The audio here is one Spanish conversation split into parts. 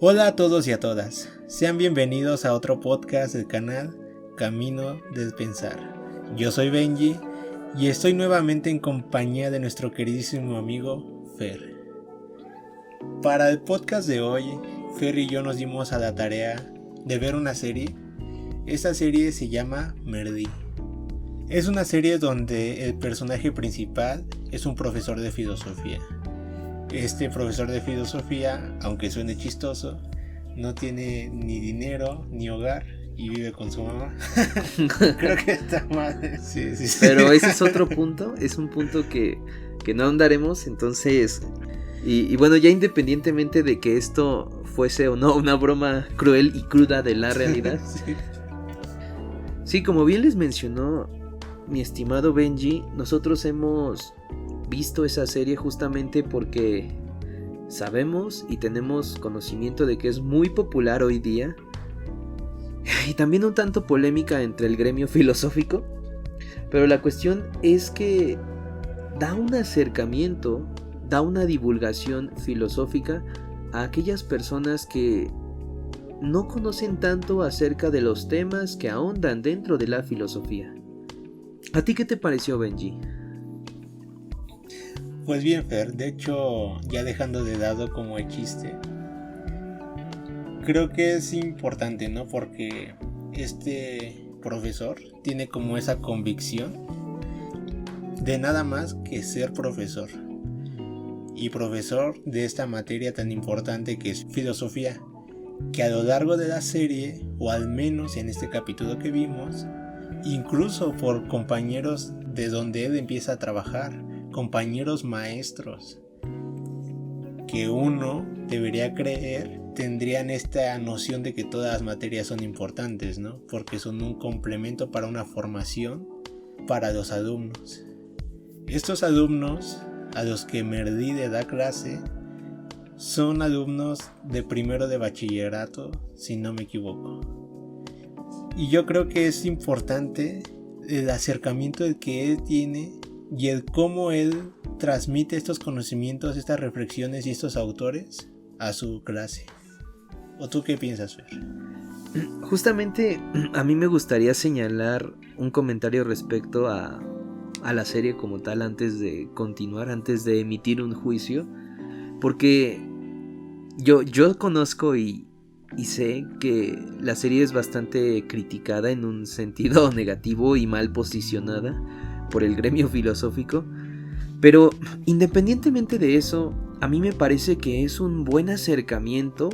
Hola a todos y a todas, sean bienvenidos a otro podcast del canal Camino del Pensar. Yo soy Benji y estoy nuevamente en compañía de nuestro queridísimo amigo Fer. Para el podcast de hoy, Fer y yo nos dimos a la tarea de ver una serie. Esta serie se llama Merlí. Es una serie donde el personaje principal es un profesor de filosofía. Este profesor de filosofía, aunque suene chistoso, no tiene ni dinero ni hogar y vive con su mamá. Creo que está mal. Sí. Pero ese es otro punto, es un punto que no ahondaremos, entonces... Y bueno, ya independientemente de que esto fuese o no una broma cruel y cruda de la realidad. Sí, como bien les mencionó mi estimado Benji, nosotros hemos visto esa serie justamente porque sabemos y tenemos conocimiento de que es muy popular hoy día y también un tanto polémica entre el gremio filosófico, pero la cuestión es que da un acercamiento, da una divulgación filosófica a aquellas personas que no conocen tanto acerca de los temas que ahondan dentro de la filosofía. ¿A ti qué te pareció, Benji? Pues bien, Fer, de hecho, ya dejando de lado como el chiste, creo que es importante, ¿no? Porque este profesor tiene como esa convicción de nada más que ser profesor. Y profesor de esta materia tan importante que es filosofía, que a lo largo de la serie, o al menos en este capítulo que vimos, incluso por compañeros de donde él empieza a trabajar, compañeros maestros, que uno debería creer tendrían esta noción de que todas las materias son importantes, ¿no? Porque son un complemento para una formación para los alumnos. Estos alumnos a los que Merlí le da clase son alumnos de primero de bachillerato, si no me equivoco. Y yo creo que es importante el acercamiento que él tiene y el cómo él transmite estos conocimientos, estas reflexiones y estos autores a su clase. ¿O tú qué piensas, Fer? Justamente a mí me gustaría señalar un comentario respecto a la serie como tal antes de continuar, antes de emitir un juicio, porque yo conozco y sé que la serie es bastante criticada en un sentido negativo y mal posicionada por el gremio filosófico, pero independientemente de eso, a mí me parece que es un buen acercamiento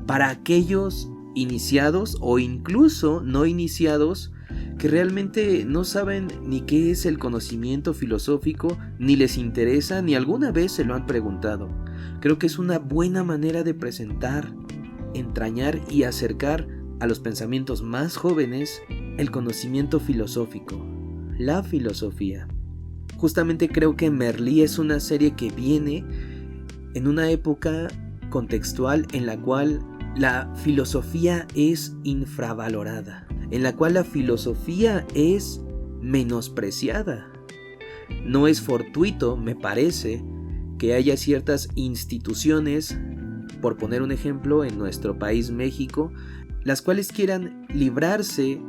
para aquellos iniciados o incluso no iniciados que realmente no saben ni qué es el conocimiento filosófico, ni les interesa, ni alguna vez se lo han preguntado. Creo que es una buena manera de presentar, entrañar y acercar a los pensamientos más jóvenes el conocimiento filosófico, la filosofía. Justamente creo que Merlí es una serie que viene en una época contextual en la cual la filosofía es infravalorada, en la cual la filosofía es menospreciada. No es fortuito, me parece, que haya ciertas instituciones, por poner un ejemplo, en nuestro país México, las cuales quieran librarse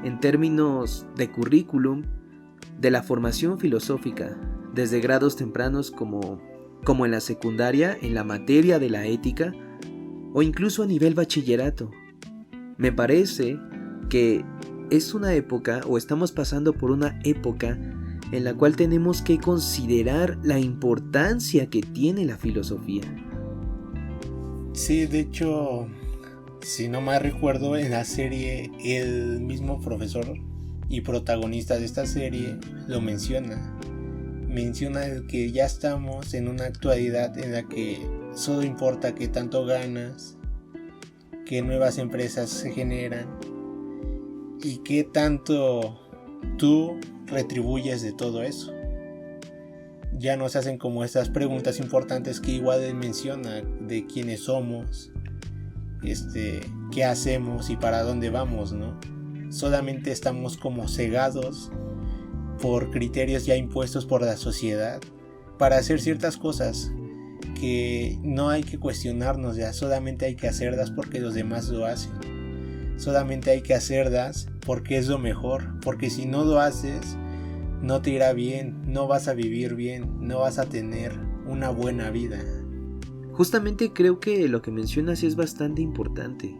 en términos de currículum de la formación filosófica desde grados tempranos como en la secundaria, en la materia de la ética o incluso a nivel bachillerato. Me parece que es una época o estamos pasando por una época en la cual tenemos que considerar la importancia que tiene la filosofía. Sí, de hecho, si no mal recuerdo, en la serie el mismo profesor y protagonista de esta serie lo menciona el que ya estamos en una actualidad en la que solo importa qué tanto ganas, qué nuevas empresas se generan y qué tanto tú retribuyes de todo eso. Ya nos hacen como estas preguntas importantes que igual él menciona, de quiénes somos, qué hacemos y para dónde vamos, ¿no? Solamente estamos como cegados por criterios ya impuestos por la sociedad para hacer ciertas cosas que no hay que cuestionarnos ya, solamente hay que hacerlas porque los demás lo hacen. Solamente hay que hacerlas porque es lo mejor, porque si no lo haces, no te irá bien, no vas a vivir bien, no vas a tener una buena vida. Justamente creo que lo que mencionas es bastante importante,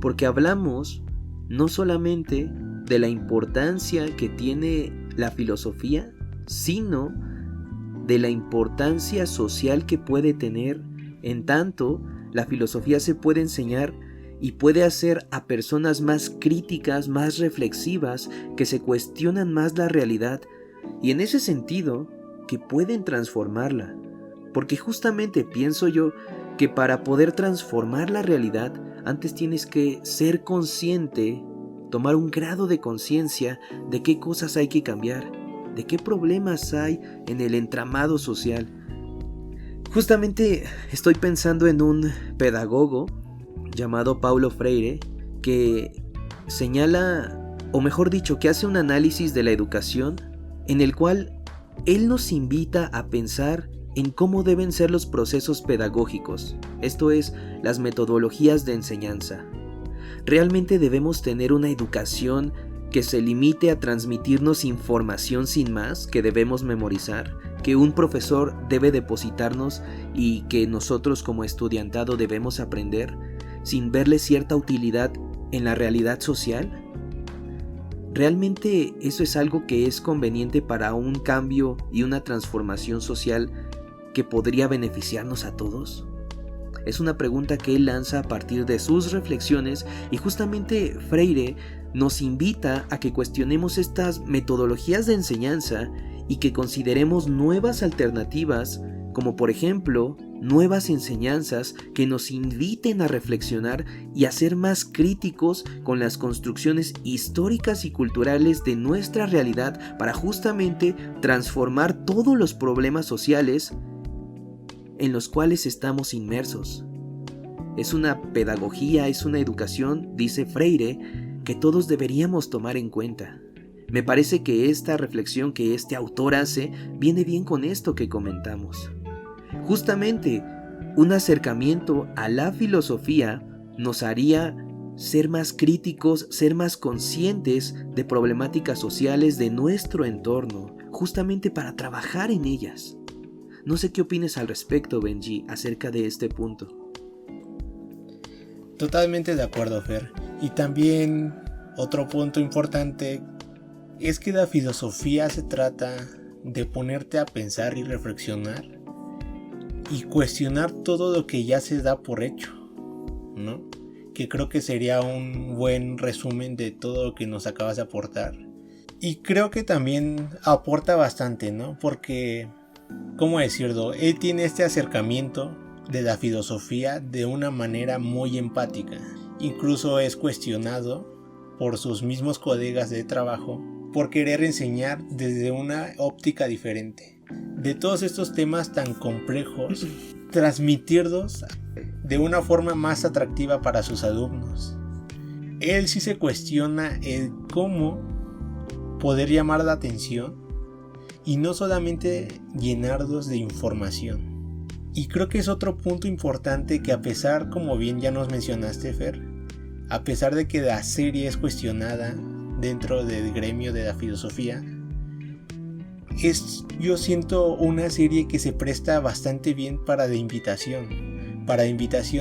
porque hablamos no solamente de la importancia que tiene la filosofía, sino de la importancia social que puede tener, en tanto la filosofía se puede enseñar y puede hacer a personas más críticas, más reflexivas, que se cuestionan más la realidad, y en ese sentido, que pueden transformarla. Porque justamente pienso yo que para poder transformar la realidad, antes tienes que ser consciente, tomar un grado de conciencia de qué cosas hay que cambiar, de qué problemas hay en el entramado social. Justamente estoy pensando en un pedagogo llamado Paulo Freire, que señala, o mejor dicho, que hace un análisis de la educación en el cual él nos invita a pensar en cómo deben ser los procesos pedagógicos, esto es, las metodologías de enseñanza. ¿Realmente debemos tener una educación que se limite a transmitirnos información sin más, que debemos memorizar, que un profesor debe depositarnos y que nosotros como estudiantado debemos aprender, sin verle cierta utilidad en la realidad social? ¿Realmente eso es algo que es conveniente para un cambio y una transformación social que podría beneficiarnos a todos? Es una pregunta que él lanza a partir de sus reflexiones, y justamente Freire nos invita a que cuestionemos estas metodologías de enseñanza y que consideremos nuevas alternativas, como por ejemplo nuevas enseñanzas que nos inviten a reflexionar y a ser más críticos con las construcciones históricas y culturales de nuestra realidad, para justamente transformar todos los problemas sociales en los cuales estamos inmersos. Es una pedagogía, es una educación, dice Freire, que todos deberíamos tomar en cuenta. Me parece que esta reflexión que este autor hace viene bien con esto que comentamos. Justamente, un acercamiento a la filosofía nos haría ser más críticos, ser más conscientes de problemáticas sociales de nuestro entorno, justamente para trabajar en ellas. No sé qué opines al respecto, Benji, acerca de este punto. Totalmente de acuerdo, Fer. Y también otro punto importante es que la filosofía se trata de ponerte a pensar y reflexionar y cuestionar todo lo que ya se da por hecho, ¿no? Que creo que sería un buen resumen de todo lo que nos acabas de aportar. Y creo que también aporta bastante, ¿no? Porque, ¿cómo decirlo? Él tiene este acercamiento de la filosofía de una manera muy empática. Incluso es cuestionado por sus mismos colegas de trabajo por querer enseñar desde una óptica diferente. De todos estos temas tan complejos, transmitirlos de una forma más atractiva para sus alumnos. Él sí se cuestiona el cómo poder llamar la atención y no solamente llenarlos de información. Y creo que es otro punto importante que, a pesar, como bien ya nos mencionaste, Fer, a pesar de que la serie es cuestionada dentro del gremio de la filosofía, yo siento una serie que se presta bastante bien para la invitación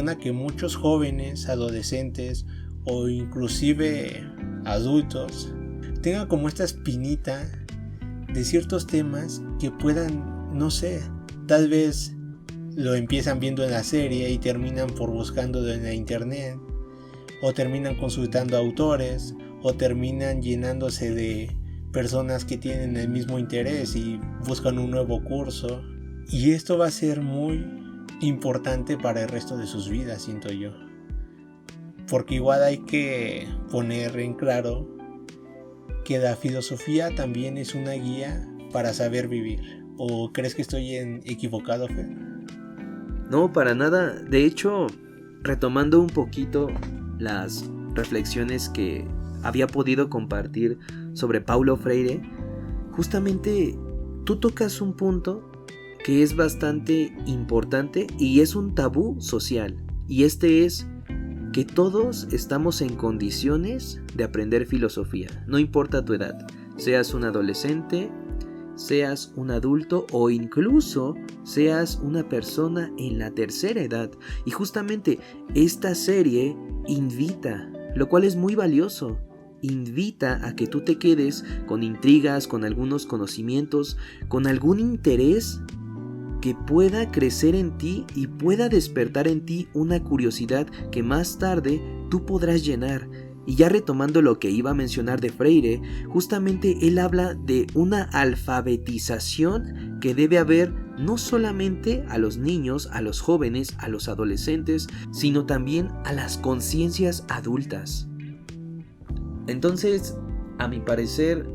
a que muchos jóvenes, adolescentes o inclusive adultos tengan como esta espinita de ciertos temas que puedan, no sé, tal vez lo empiezan viendo en la serie y terminan por buscándolo en la internet, o terminan consultando autores, o terminan llenándose de personas que tienen el mismo interés y buscan un nuevo curso. Y esto va a ser muy importante para el resto de sus vidas, siento yo. Porque igual hay que poner en claro que la filosofía también es una guía para saber vivir. ¿O crees que estoy equivocado, Fer? No, para nada. De hecho, retomando un poquito las reflexiones que había podido compartir sobre Paulo Freire, justamente tú tocas un punto que es bastante importante y es un tabú social, y este es que todos estamos en condiciones de aprender filosofía, no importa tu edad, seas un adolescente, seas un adulto o incluso seas una persona en la tercera edad. Y justamente esta serie invita, lo cual es muy valioso, invita a que tú te quedes con intrigas, con algunos conocimientos, con algún interés que pueda crecer en ti y pueda despertar en ti una curiosidad que más tarde tú podrás llenar. Y ya retomando lo que iba a mencionar de Freire, justamente él habla de una alfabetización que debe haber no solamente a los niños, a los jóvenes, a los adolescentes, sino también a las conciencias adultas. Entonces, a mi parecer,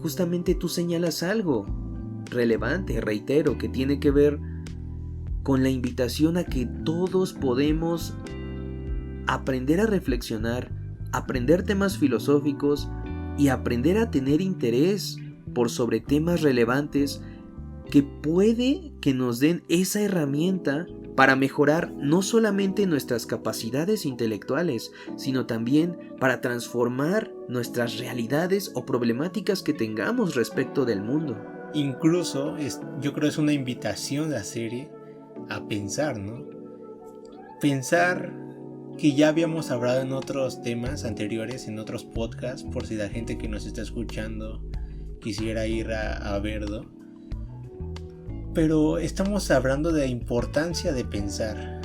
justamente tú señalas algo relevante, reitero, que tiene que ver con la invitación a que todos podemos aprender a reflexionar, aprender temas filosóficos y aprender a tener interés por sobre temas relevantes que puede que nos den esa herramienta para mejorar no solamente nuestras capacidades intelectuales, sino también para transformar nuestras realidades o problemáticas que tengamos respecto del mundo. Incluso yo creo es una invitación la serie a pensar, ¿no? Pensar que ya habíamos hablado en otros temas anteriores, en otros podcasts, por si la gente que nos está escuchando quisiera ir a verlo. Pero estamos hablando de la importancia de pensar.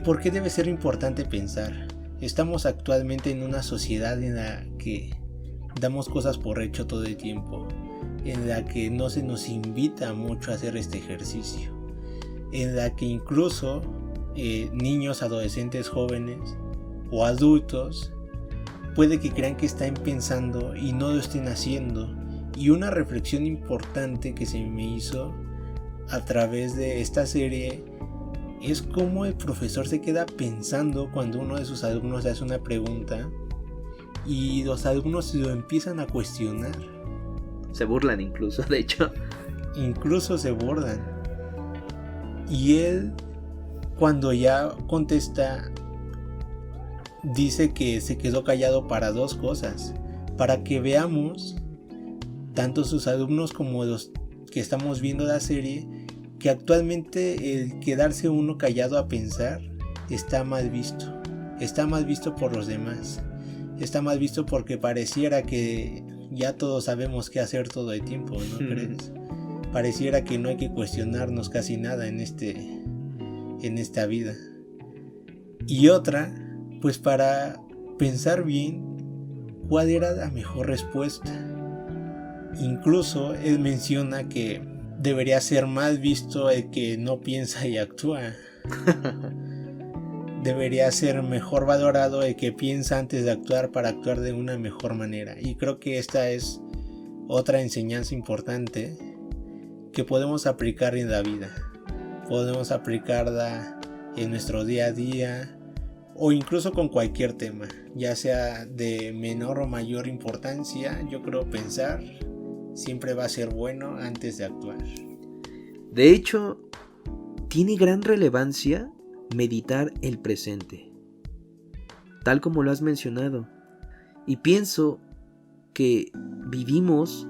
¿Por qué debe ser importante pensar? Estamos actualmente en una sociedad en la que damos cosas por hecho todo el tiempo, en la que no se nos invita mucho a hacer este ejercicio, en la que incluso niños, adolescentes, jóvenes o adultos puede que crean que están pensando y no lo estén haciendo. Y una reflexión importante que se me hizo a través de esta serie es cómo el profesor se queda pensando cuando uno de sus alumnos le hace una pregunta y los alumnos lo empiezan a cuestionar. Se burlan incluso, de hecho. Incluso se burlan. Y él, cuando ya contesta, dice que se quedó callado para dos cosas. Para que veamos, tanto sus alumnos como los que estamos viendo la serie, que actualmente el quedarse uno callado a pensar está mal visto. Está mal visto por los demás. Está mal visto porque pareciera que ya todos sabemos qué hacer todo el tiempo, ¿no crees? Pareciera que no hay que cuestionarnos casi nada en esta vida. Y otra, pues para pensar bien cuál era la mejor respuesta. Incluso él menciona que debería ser mal visto el que no piensa y actúa. Debería ser mejor valorado el que piensa antes de actuar para actuar de una mejor manera. Y creo que esta es otra enseñanza importante que podemos aplicar en la vida. Podemos aplicarla en nuestro día a día o incluso con cualquier tema, ya sea de menor o mayor importancia. Yo creo pensar siempre va a ser bueno antes de actuar. De hecho, tiene gran relevancia meditar el presente, tal como lo has mencionado. Y pienso que vivimos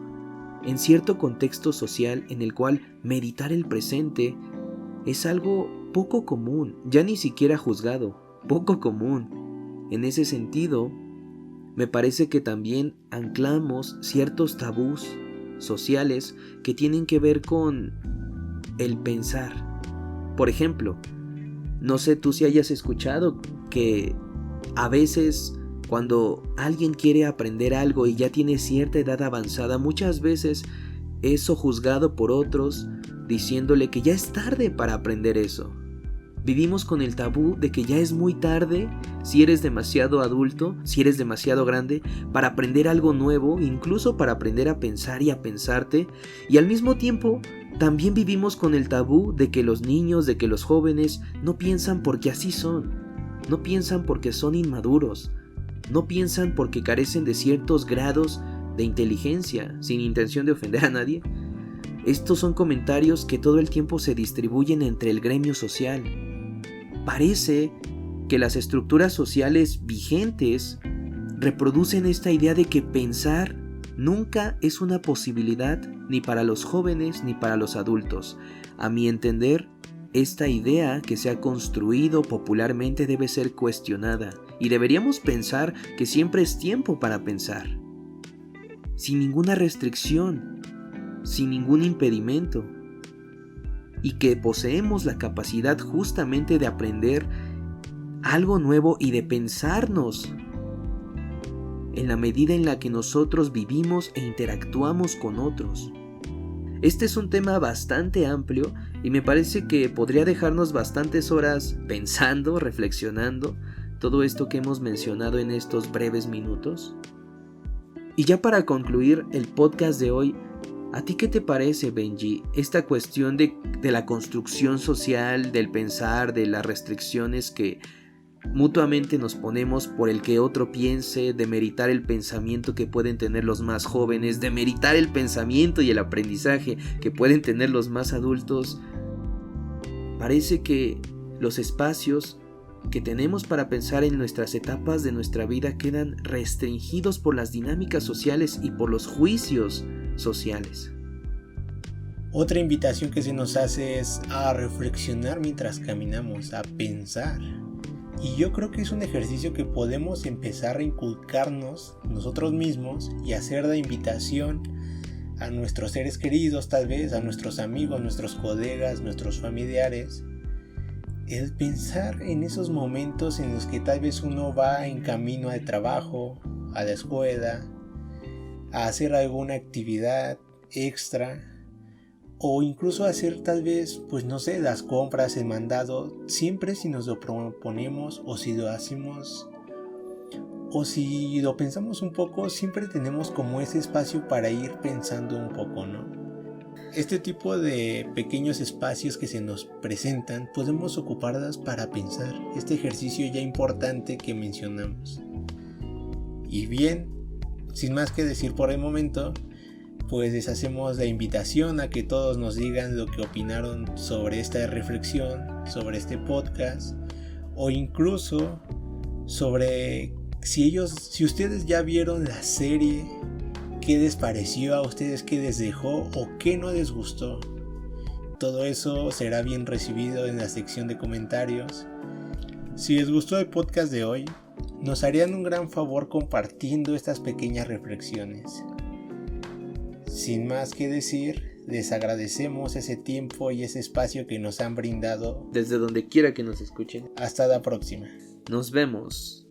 en cierto contexto social en el cual meditar el presente es algo poco común, ya ni siquiera juzgado, poco común. En ese sentido, me parece que también anclamos ciertos tabús sociales que tienen que ver con el pensar. Por ejemplo, no sé tú si hayas escuchado que a veces cuando alguien quiere aprender algo y ya tiene cierta edad avanzada, muchas veces es sojuzgado por otros diciéndole que ya es tarde para aprender eso. Vivimos con el tabú de que ya es muy tarde si eres demasiado adulto, si eres demasiado grande para aprender algo nuevo, incluso para aprender a pensar y a pensarte. Y al mismo tiempo también vivimos con el tabú de que los niños, de que los jóvenes no piensan porque así son, no piensan porque son inmaduros, no piensan porque carecen de ciertos grados de inteligencia, sin intención de ofender a nadie. Estos son comentarios que todo el tiempo se distribuyen entre el gremio social. Parece que las estructuras sociales vigentes reproducen esta idea de que pensar nunca es una posibilidad ni para los jóvenes ni para los adultos. A mi entender, esta idea que se ha construido popularmente debe ser cuestionada y deberíamos pensar que siempre es tiempo para pensar, sin ninguna restricción, sin ningún impedimento, y que poseemos la capacidad justamente de aprender algo nuevo y de pensarnos en la medida en la que nosotros vivimos e interactuamos con otros. Este es un tema bastante amplio y me parece que podría dejarnos bastantes horas pensando, reflexionando todo esto que hemos mencionado en estos breves minutos. Y ya para concluir el podcast de hoy, ¿a ti qué te parece, Benji, esta cuestión de la construcción social, del pensar, de las restricciones que mutuamente nos ponemos por el que otro piense, de meritar el pensamiento que pueden tener los más jóvenes, de meritar el pensamiento y el aprendizaje que pueden tener los más adultos? Parece que los espacios que tenemos para pensar en nuestras etapas de nuestra vida quedan restringidos por las dinámicas sociales y por los juicios sociales. Otra invitación que se nos hace es a reflexionar mientras caminamos, a pensar. Y yo creo que es un ejercicio que podemos empezar a inculcarnos nosotros mismos y hacer la invitación a nuestros seres queridos, tal vez, a nuestros amigos, nuestros colegas, nuestros familiares. El pensar en esos momentos en los que tal vez uno va en camino al trabajo, a la escuela, a hacer alguna actividad extra, o incluso hacer tal vez, pues no sé, las compras, el mandado. Siempre si nos lo proponemos o si lo hacemos o si lo pensamos un poco, siempre tenemos como ese espacio para ir pensando un poco, ¿no? Este tipo de pequeños espacios que se nos presentan, podemos ocuparlas para pensar, este ejercicio ya importante que mencionamos. Y bien, sin más que decir por el momento, pues les hacemos la invitación a que todos nos digan lo que opinaron sobre esta reflexión, sobre este podcast, o incluso sobre si ustedes ya vieron la serie, qué les pareció a ustedes, qué les dejó o qué no les gustó. Todo eso será bien recibido en la sección de comentarios. Si les gustó el podcast de hoy, nos harían un gran favor compartiendo estas pequeñas reflexiones. Sin más que decir, les agradecemos ese tiempo y ese espacio que nos han brindado. Desde donde quiera que nos escuchen. Hasta la próxima. Nos vemos.